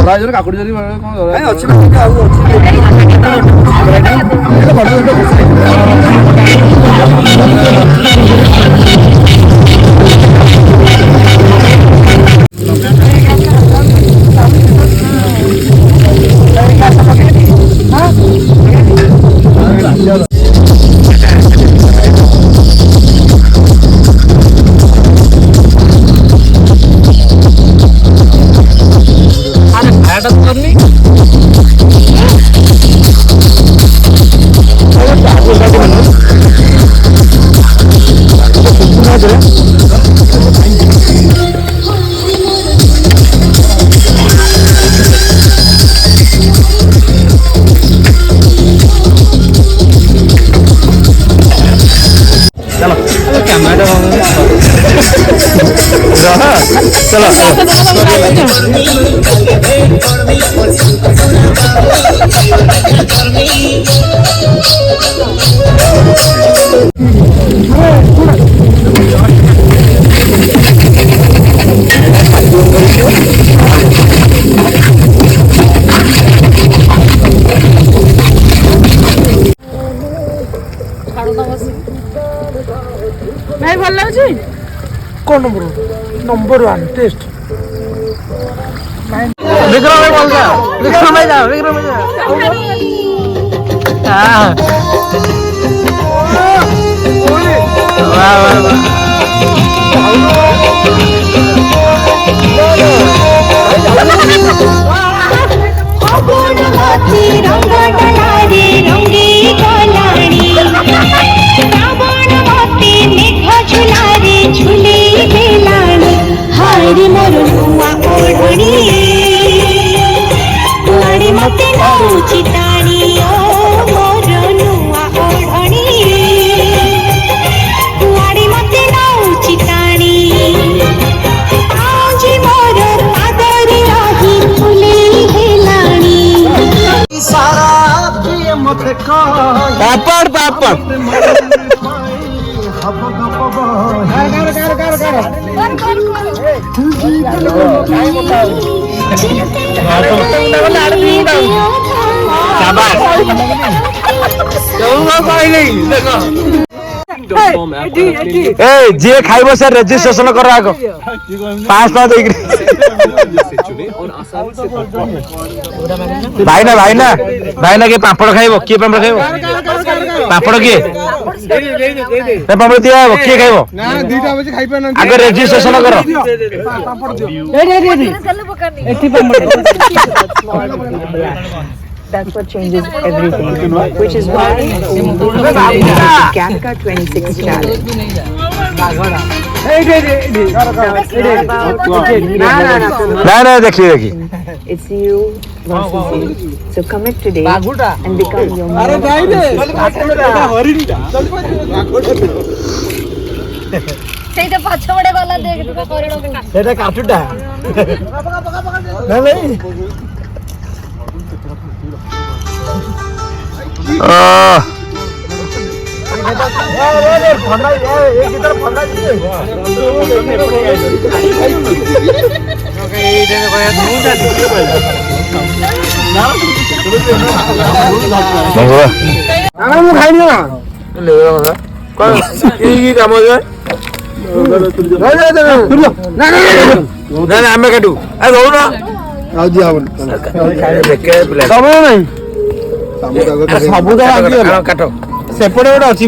ଧରା ହେଇଯିବ କାକୁଡି ଯଦି କଣ ଅଛି ନା ଆଉ भाई भल लगे कौन नंबर 1 टेस्ट विक्रम भाई बोल जा विक्रम भाई जा हां वाह वाह पापड़ पापड़ जी खाइब से रेजिस्ट्रेशन कर आग 500 भाईना भाईना भाईना के पापड़ खाइब किए पापड़ खाइब पापड़ किए पापड़ दिया किए खाइब आगे रेजिस्ट्रेशन कर That's what changes everything, which is why Capca 26 challenge. ना देखिए देखिए It's you versus you. So commit today and become your man. ସେଇଟା ପଛପଟେ ଗଲା ଦେଖ ତୁ କରିଣ ସେଟା କାଟୁଟା ନା ନାଇଁ ମୁଁ ଖାଇନି କାମ ଆମେ କାଟୁ ରହୁନ ସବୁ କାଟ ସେପଟେ ଗୋଟେ ଅଛି